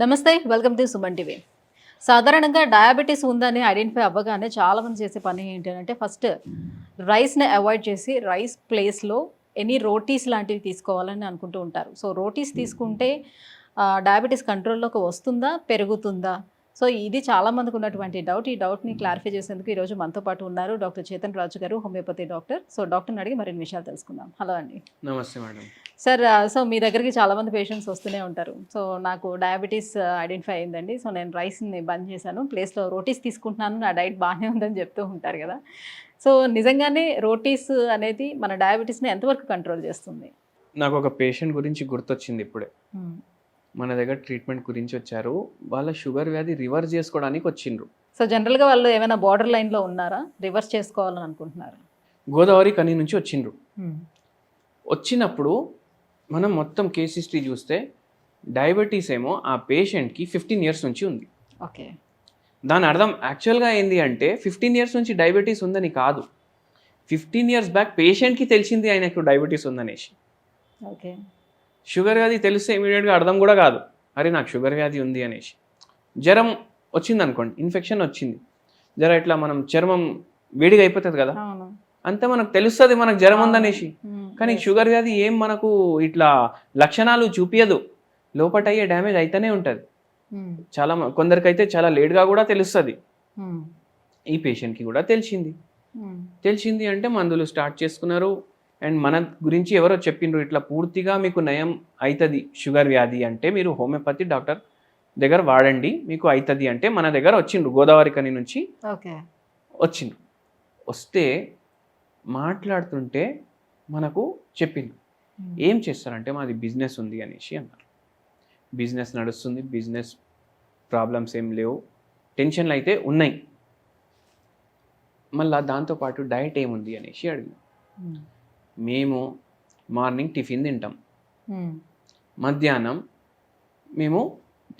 నమస్తే, welcome to Suman TV. సాధారణంగా diabetes ఉందని ఐడెంటిఫై అవ్వగానే చాలామంది చేసే పని ఏంటి అంటే ఫస్ట్ రైస్ని అవాయిడ్ చేసి రైస్ ప్లేస్లో ఎనీ రోటీస్ లాంటివి తీసుకోవాలని అనుకుంటూ ఉంటారు. సో రోటీస్ తీసుకుంటే డయాబెటీస్ కంట్రోల్లోకి వస్తుందా, పెరుగుతుందా? సో ఇది చాలామందికి ఉన్నటువంటి డౌట్. ఈ డౌట్ని క్లారిఫై చేసేందుకు ఈరోజు మనతో పాటు ఉన్నారు డాక్టర్ చేతన్ రాజు గారు, హోమియోపతి డాక్టర్. సో డాక్టర్ని అడిగి మరిన్ని విషయాలు తెలుసుకుందాం. హలో అండి. నమస్తే మేడం. సార్, సో మీ దగ్గరికి చాలామంది పేషెంట్స్ వస్తూనే ఉంటారు. సో నాకు డయాబెటీస్ ఐడెంటిఫై అయిందండి. సో నేను రైస్ని బంద్ చేశాను, ప్లేస్లో రోటీస్ తీసుకుంటున్నాను, నా డైట్ బాగానే ఉందని చెప్తూ ఉంటారు కదా. సో నిజంగానే రోటీస్ అనేది మన డయాబెటీస్ని ఎంతవరకు కంట్రోల్ చేస్తుంది? నాకు ఒక పేషెంట్ గురించి గుర్తొచ్చింది ఇప్పుడే. మన దగ్గర ట్రీట్మెంట్ గురించి వచ్చారు. వాళ్ళ షుగర్ వ్యాధి రివర్స్ చేసుకోవడానికి వచ్చిండ్రు. సో జనరల్గా వాళ్ళు ఏమైనా బార్డర్ లైన్లో ఉన్నారా, రివర్స్ చేసుకోవాలని అనుకుంటున్నారు? గోదావరి కని నుంచి వచ్చిండ్రు. వచ్చినప్పుడు మనం మొత్తం కేస్ హిస్టరీ చూస్తే డయాబెటీస్ ఏమో ఆ పేషెంట్కి 15 ఇయర్స్ నుంచి ఉంది. ఓకే. దాని అర్థం యాక్చువల్గా ఏంది అంటే 15 ఇయర్స్ నుంచి డయాబెటీస్ ఉందని కాదు, 15 ఇయర్స్ బ్యాక్ పేషెంట్కి తెలిసింది ఆయనకు డయాబెటీస్ ఉందనేసి. ఓకే. షుగర్ వ్యాధి తెలిస్తే ఇమీడియట్గా అర్థం కూడా కాదు, అరే నాకు షుగర్ వ్యాధి ఉంది అనేసి. జ్వరం వచ్చింది అనుకోండి, ఇన్ఫెక్షన్ వచ్చింది, జర ఇట్లా మనం చర్మం వేడిగా అయిపోతుంది కదా, అంతే మనకు తెలుస్తుంది మనకు జ్వరం ఉందనేసి. కానీ షుగర్ వ్యాధి ఏం మనకు ఇట్లా లక్షణాలు చూపించదు, లోపట అయ్యే డ్యామేజ్ అయితేనే ఉంటుంది. చాలా కొందరికైతే చాలా లేట్గా కూడా తెలుస్తుంది. ఈ పేషెంట్కి కూడా తెలిసింది అంటే మందులు స్టార్ట్ చేసుకున్నారు. అండ్ మన గురించి ఎవరో చెప్పిండ్రు, ఇట్లా పూర్తిగా మీకు నయం అవుతుంది షుగర్ వ్యాధి అంటే మీరు హోమియోపతి డాక్టర్ దగ్గర వాడండి, మీకు అవుతుంది అంటే మన దగ్గర వచ్చిండ్రు. గోదావరి కని నుంచి వచ్చిండ్రు. వస్తే మాట్లాడుతుంటే మనకు చెప్పిండ్రు, ఏం చేస్తారంటే మాది బిజినెస్ ఉంది అనేసి అన్నారు. బిజినెస్ నడుస్తుంది, బిజినెస్ ప్రాబ్లమ్స్ ఏం లేవు, టెన్షన్లు అయితే ఉన్నాయి, మళ్ళీ దాంతోపాటు డైట్ ఏముంది అనేసి అడిగాం. మేము మార్నింగ్ టిఫిన్ తింటాం, మధ్యాహ్నం మేము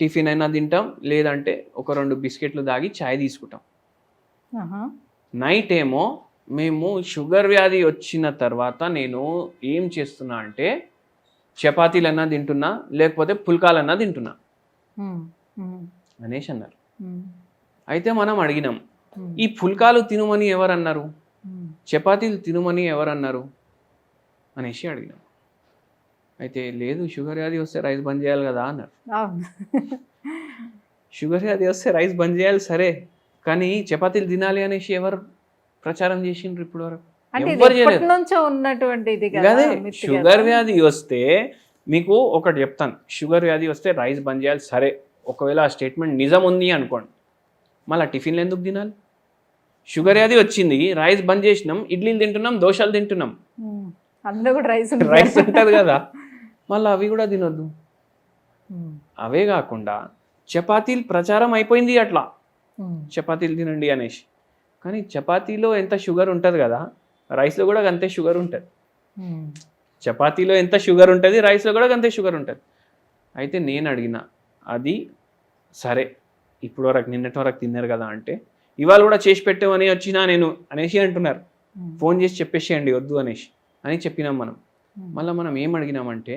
టిఫిన్ అయినా తింటాం, లేదంటే ఒక 2 బిస్కెట్లు తాగి ఛాయ్ తీసుకుంటాం. నైట్ ఏమో మేము షుగర్ వ్యాధి వచ్చిన తర్వాత నేను ఏం చేస్తున్నా అంటే చపాతీలన్నా తింటున్నా, లేకపోతే పుల్కాలన్నా తింటున్నా అనేసి అన్నారు. అయితే మనం అడిగినాం, ఈ పుల్కాలు తినుమని ఎవరన్నారు, చపాతీలు తినుమని ఎవరన్నారు అనేసి అడిగినాం. అయితే లేదు, షుగర్ వ్యాధి వస్తే రైస్ బంద్ చేయాలి కదా అన్నారు. షుగర్ వ్యాధి వస్తే రైస్ బంద్ చేయాలి సరే, కానీ చపాతీలు తినాలి అనేసి ఎవరు ప్రచారం చేసిండ్రు ఇప్పుడు వరకు? అదే షుగర్ వ్యాధి వస్తే మీకు ఒకటి చెప్తాను, షుగర్ వ్యాధి వస్తే రైస్ బంద్ చేయాలి సరే, ఒకవేళ ఆ స్టేట్మెంట్ నిజం ఉంది అనుకోండి, మళ్ళీ టిఫిన్లు ఎందుకు తినాలి? షుగర్ వ్యాధి వచ్చింది, రైస్ బంద్ చేసినాం, ఇడ్లీలు తింటున్నాం, దోశలు తింటున్నాం, అందులో కూడా రైస్ ఉంటుంది కదా, మళ్ళీ అవి కూడా తినొద్దు. అవే కాకుండా చపాతీలు ప్రచారం అయిపోయింది అట్లా, చపాతీలు తినండి అనేసి. కానీ చపాతీలో ఎంత షుగర్ ఉంటుంది కదా, రైస్లో కూడా అంతే షుగర్ ఉంటుంది. చపాతీలో ఎంత షుగర్ ఉంటుంది, రైస్లో కూడా అంతే షుగర్ ఉంటుంది. అయితే నేను అడిగిన, అది సరే ఇప్పుడు వరకు నిన్నటి వరకు తిన్నారు కదా అంటే, ఇవాళ కూడా చేసి పెట్టామని వచ్చినా నేను అనేసి అంటున్నారు. ఫోన్ చేసి చెప్పేసేయండి వద్దు అనేసి అని చెప్పినాం మనం. మళ్ళీ మనం ఏం అడిగినామంటే,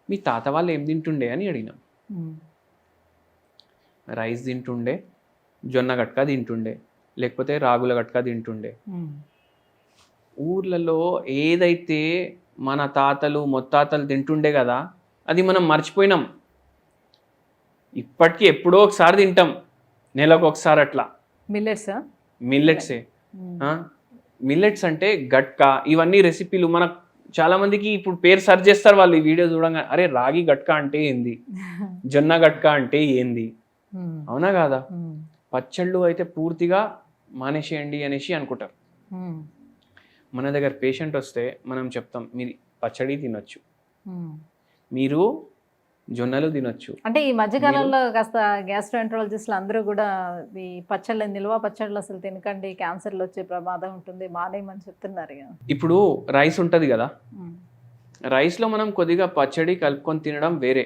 మీ తాత వాళ్ళు ఏం తింటుండే అని అడిగినాం. రైస్ తింటుండే, జొన్న గట్క తింటుండే, లేకపోతే రాగుల గట్క తింటుండే. ఊర్లలో ఏదైతే మన తాతలు ముత్తాతలు తింటుండే కదా, అది మనం మర్చిపోయినాం. ఇప్పటికీ ఎప్పుడో ఒకసారి తింటాం, నెలకు ఒకసారి అట్లా. మిల్లెట్సే. మిల్లెట్స్ అంటే గట్క, ఇవన్నీ రెసిపీలు మనకు చాలా మందికి ఇప్పుడు పేరు సెర్చ్ చేస్తారు వాళ్ళు ఈ వీడియో చూడంగా, అరే రాగి గట్క అంటే ఏంది, జొన్న గట్క అంటే ఏంది, అవునా కాదా? పచ్చళ్ళు అయితే పూర్తిగా మానేసేయండి అనేసి అనుకుంటారు. మన దగ్గర పేషెంట్ వస్తే మనం చెప్తాం, మీరు పచ్చడి తినొచ్చు, మీరు జొన్నలు తినొచ్చు. అంటే ఈ మధ్యకాలంలో కాస్త గ్యాస్ట్రోఎంట్రాలజిస్టులు అందరూ కూడా ఈ పచ్చళ్ళ, నిల్వ పచ్చళ్ళు అసలు తినకండి, క్యాన్సర్లు వచ్చే ప్రమాదం ఉంటుంది, మానేయమని చెప్తున్నారు. ఇప్పుడు రైస్ ఉంటుంది కదా, రైస్లో మనం కొద్దిగా పచ్చడి కలుపుకొని తినడం వేరే,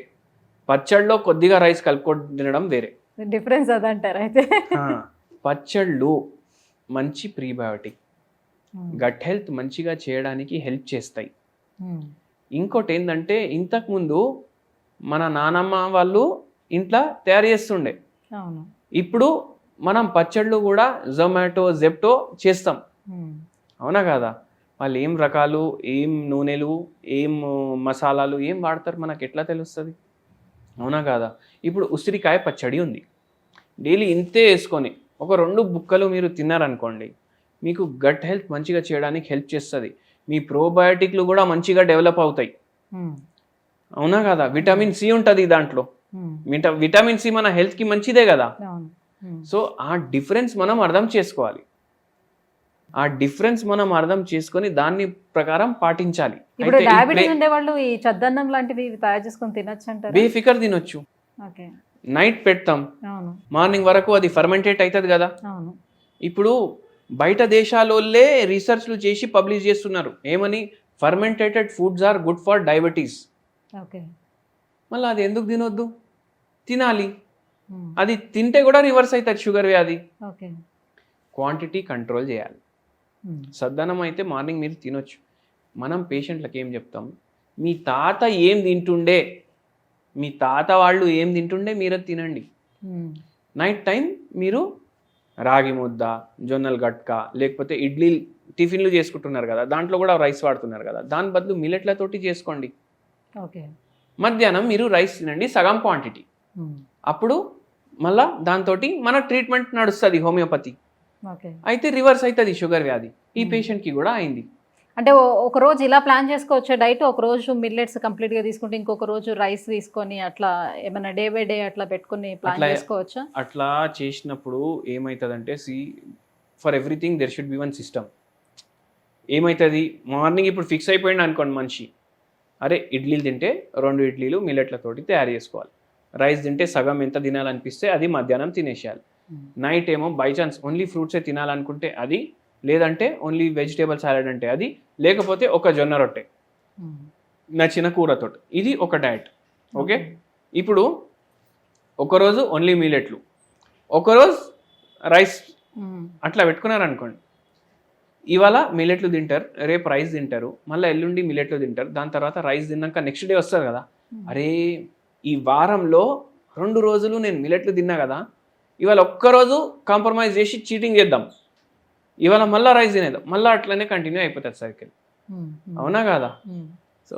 పచ్చడిలో కొద్దిగా రైస్ కలుపుకొని తినడం వేరే. డిఫరెన్స్ అదంటారు. అయితే పచ్చళ్ళు మంచి ప్రీబయోటిక్, గట్ హెల్త్ మంచిగా చేయడానికి హెల్ప్ చేస్తాయి. ఇంకోటి ఏంటంటే, ఇంతకుముందు మన నానమ్మ వాళ్ళు ఇంట్లో తయారు చేస్తుండే. అవును. ఇప్పుడు మనం పచ్చళ్ళు కూడా జొమాటో జెప్టో చేస్తాం, అవునా కాదా? వాళ్ళు ఏం రకాలు, ఏం నూనెలు, ఏం మసాలాలు ఏం వాడతారు మనకు ఎట్లా తెలుస్తుంది, అవునా కాదా? ఇప్పుడు ఉసిరికాయ పచ్చడి ఉంది, డైలీ ఇంతే వేసుకొని ఒక 2 బుక్కలు మీరు తిన్నారనుకోండి, మీకు గట్ హెల్త్ మంచిగా చేయడానికి హెల్ప్ చేస్తుంది. మీ ప్రోబయోటిక్లు కూడా మంచిగా డెవలప్ అవుతాయి, అవునా కదా? విటమిన్ సి ఉంటుంది దాంట్లో. విటమిన్ సి మన హెల్త్కి మంచిదే కదా. సో ఆ డిఫరెన్స్ మనం అర్థం చేసుకోవాలి. ఆ డిఫరెన్స్ మనం అర్థం చేసుకొని దాన్ని ప్రకారం పాటించాలి. ఇప్పుడు డయాబెటీస్ ఉండే వాళ్ళు ఈ చద్దన్నం లాంటివి తయారు చేసుకొని తినొచ్చు అంటారు. బేఫికర్ తినొచ్చు. ఓకే. నైట్ పెడతాం, అవును, మార్నింగ్ వరకు అది ఫర్మెంటేట్ అవుతుంది కదా. అవును. ఇప్పుడు బయట దేశాలోళ్ళే రీసెర్చ్లు చేసి పబ్లిష్ చేస్తున్నారు, ఏమని? Fermentated foods are good for diabetes. Okay. మళ్ళీ అది ఎందుకు తినొద్దు? తినాలి. అది తింటే కూడా రివర్స్ అవుతుంది షుగర్ వ్యాధి. ఓకే. క్వాంటిటీ కంట్రోల్ చేయాలి. సద్దనం అయితే మార్నింగ్ మీరు తినొచ్చు. మనం పేషెంట్లకు ఏం చెప్తాం, మీ తాత ఏం తింటుండే, మీ తాత వాళ్ళు ఏం తింటుండే మీరు తినండి. నైట్ టైం మీరు రాగి ముద్ద, జొన్నలు గట్క, లేకపోతే ఇడ్లీ టిఫిన్లు చేసుకుంటున్నారు కదా, దాంట్లో కూడా రైస్ వాడుతున్నారు కదా, దాని బదులు మిల్లెట్లతోటి చేసుకోండి. ఓకే. మధ్యాహ్నం మీరు రైస్ తినండి సగం క్వాంటిటీ. అప్పుడు మళ్ళా దాంతో మన ట్రీట్మెంట్ నడుస్తుంది హోమియోపతి. అయితే రివర్స్ అవుతుంది షుగర్ వ్యాధి. ఈ పేషెంట్కి కూడా అయింది. అంటే ఒక రోజు ఇలా ప్లాన్ చేసుకోవచ్చు డైట్, ఒక రోజు మిల్లెట్స్ కంప్లీట్గా తీసుకుంటే ఇంకొక రోజు రైస్ తీసుకొని అట్లా ఏమైనా డే బై డే అట్లా పెట్టుకుని ప్లాన్ చేసుకోవచ్చా? అట్లా చేసినప్పుడు ఏమవుతుందంటే, for everything there should be one system. ఏమవుతుంది, మార్నింగ్ ఇప్పుడు ఫిక్స్ అయిపోయింది అనుకోండి మనిషి, అరే ఇడ్లీలు తింటే 2 ఇడ్లీలు మిల్లెట్లతోటి తయారు చేసుకోవాలి, రైస్ తింటే సగం ఎంత తినాలనిపిస్తే అది మధ్యాహ్నం తినేసేయాలి, నైట్ ఏమో బై ఛాన్స్ ఓన్లీ ఫ్రూట్సే తినాలనుకుంటే అది, లేదంటే ఓన్లీ వెజిటేబుల్ సాలెడ్ అంటే అది, లేకపోతే ఒక జొన్న రొట్టె నచ్చిన కూరతోటి, ఇది ఒక డయట్. ఓకే. ఇప్పుడు ఒకరోజు ఓన్లీ మిల్లెట్లు, ఒకరోజు రైస్, అట్లా పెట్టుకున్నారనుకోండి. ఇవాళ మిల్లెట్లు తింటారు, రేపు రైస్ తింటారు, మళ్ళీ ఎల్లుండి మిల్లెట్లు తింటారు, దాని తర్వాత రైస్ తిన్నాక నెక్స్ట్ డే వస్తారు కదా, అరే ఈ వారంలో 2 రోజులు నేను మిల్లెట్లు తిన్నా కదా, ఇవాళ ఒక్కరోజు కాంప్రమైజ్ చేసి చీటింగ్ చేద్దాం, ఇవాళ మళ్ళీ రైస్ తినేద్దాం, మళ్ళీ అట్లనే కంటిన్యూ అయిపోతుంది సైకిల్, అవునా కాదా? సో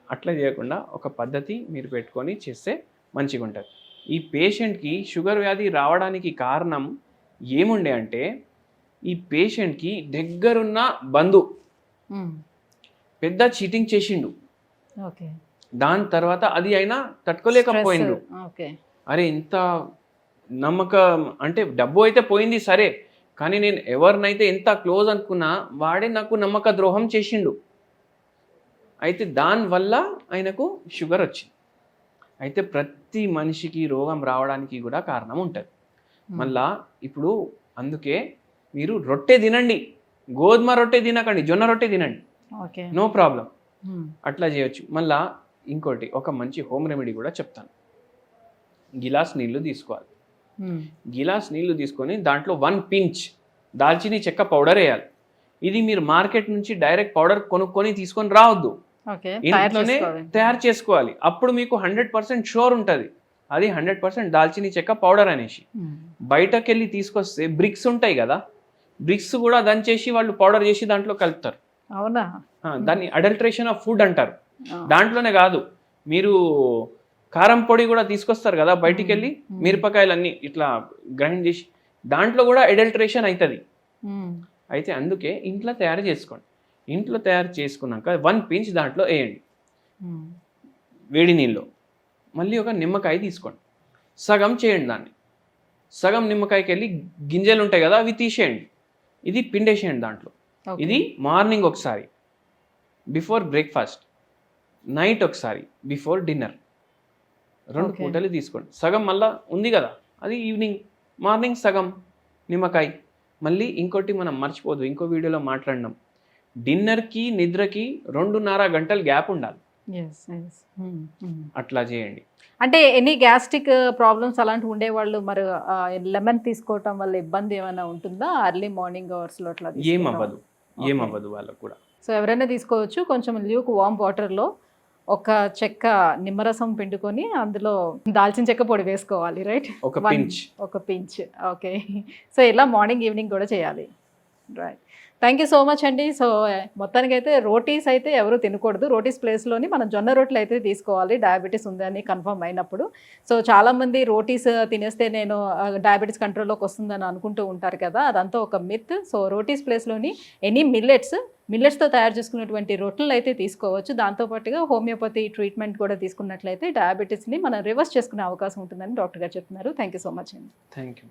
అట్లా చేయకుండా ఒక పద్ధతి మీరు పెట్టుకొని చేస్తే మంచిగా ఉంటుంది. ఈ పేషెంట్కి షుగర్ వ్యాధి రావడానికి కారణం ఏముండే అంటే, ఈ పేషెంట్కి దగ్గరున్న బంధు పెద్ద చీటింగ్ చేసిండు, దాని తర్వాత అది అయినా తట్టుకోలేకపోయిండు. అరే ఇంత నమ్మకం అంటే డబ్బు అయితే పోయింది సరే, కానీ నేను ఎవరినైతే ఎంత క్లోజ్ అనుకున్నా వాడే నాకు నమ్మక ద్రోహం చేసిండు. అయితే దానివల్ల ఆయనకు షుగర్ వచ్చింది. అయితే ప్రతి మనిషికి రోగం రావడానికి కూడా కారణం ఉంటుంది. మళ్ళా ఇప్పుడు అందుకే మీరు రొట్టె తినండి, గోధుమ రొట్టె తినకండి, జొన్న రొట్టె తినండి, నో ప్రాబ్లం, అట్లా చేయొచ్చు. మళ్ళా ఇంకోటి ఒక మంచి హోమ్ రెమెడీ కూడా చెప్తాను. గిలాస్ నీళ్లు తీసుకోవాలి, గిలాస్ నీళ్లు తీసుకొని దాంట్లో 1 పించ్ దాల్చిని చెక్క పౌడర్ వేయాలి. ఇది మీరు మార్కెట్ నుంచి డైరెక్ట్ పౌడర్ కొనుక్కొని తీసుకొని రావద్దు, ఇంట్లోనే తయారు చేసుకోవాలి. అప్పుడు మీకు 100% షూర్ ఉంటుంది అది 100% దాల్చిని చెక్క పౌడర్ అనేసి. బయటకెళ్ళి తీసుకొస్తే బ్రిక్స్ ఉంటాయి కదా, బ్రిక్స్ కూడా దంచేసి వాళ్ళు పౌడర్ చేసి దాంట్లో కలుపుతారు. అవునా? దాన్ని అడల్ట్రేషన్ ఆఫ్ ఫుడ్ అంటారు. దాంట్లోనే కాదు, మీరు కారం పొడి కూడా తీసుకొస్తారు కదా బయటికి వెళ్ళి, మిరపకాయలన్నీ ఇట్లా గ్రైండ్ చేసి దాంట్లో కూడా అడల్ట్రేషన్ అవుతుంది. అయితే అందుకే ఇంట్లో తయారు చేసుకోండి. ఇంట్లో తయారు చేసుకున్నాక 1 పించ్ దాంట్లో వేయండి వేడి నీళ్ళు. మళ్ళీ ఒక నిమ్మకాయ తీసుకోండి, సగం చేయండి దాన్ని, సగం నిమ్మకాయకి వెళ్ళి గింజలు ఉంటాయి కదా అవి తీసేయండి, ఇది పిండేసేయండి దాంట్లో. ఇది మార్నింగ్ ఒకసారి బిఫోర్ బ్రేక్ఫాస్ట్, నైట్ ఒకసారి బిఫోర్ డిన్నర్, 2 పూటలు తీసుకోండి. సగం మళ్ళీ ఉంది కదా అది ఈవినింగ్, మార్నింగ్ సగం నిమ్మకాయ. మళ్ళీ ఇంకోటి మనం మర్చిపోదు, ఇంకో వీడియోలో మాట్లాడినాం, డిన్నర్కి నిద్రకి 2.5 గంటలు గ్యాప్ ఉండాలి. అట్లా చేయండి. అంటే ఎనీ గ్యాస్ట్రిక్ ప్రాబ్లమ్స్ అలాంటివి ఉండేవాళ్ళు మరి లెమన్ తీసుకోవటం వల్ల ఇబ్బంది ఏమైనా ఉంటుందా? అర్లీ మార్నింగ్ అవర్స్లో అట్లా ఏమవ్వదు వాళ్ళకు కూడా. సో ఎవరైనా తీసుకోవచ్చు. కొంచెం ల్యూక్ వామ్ వాటర్లో ఒక చెక్క నిమ్మరసం పిండుకొని అందులో దాల్చిన చెక్క పొడి వేసుకోవాలి, రైట్? ఒక పించ్. ఒక పించ్, ఓకే. సో ఇలా మార్నింగ్ ఈవినింగ్ కూడా చేయాలి, right. Thank you so much అండి. సో మొత్తానికైతే రోటీస్ అయితే ఎవరు తినకూడదు. రోటీస్ ప్లేస్లోని మనం జొన్న రొట్టెలు అయితే తీసుకోవాలి డయాబెటీస్ ఉందని కన్ఫర్మ్ అయినప్పుడు. సో చాలామంది రోటీస్ తినేస్తే నేను డయాబెటీస్ కంట్రోల్లోకి వస్తుందని అనుకుంటూ ఉంటారు కదా, అదంతా ఒక మిత్. సో రోటీస్ ప్లేస్లోని ఎనీ మిల్లెట్స్తో తయారు చేసుకున్నటువంటి రొట్టెలు అయితే తీసుకోవచ్చు. దాంతోపాటుగా హోమియోపతి ట్రీట్మెంట్ కూడా తీసుకున్నట్లయితే డయాబెటీస్ని మనం రివర్స్ చేసుకునే అవకాశం ఉంటుందని డాక్టర్ గారు చెప్తున్నారు. థ్యాంక్ యూ సో మచ్ అండి. Thank you.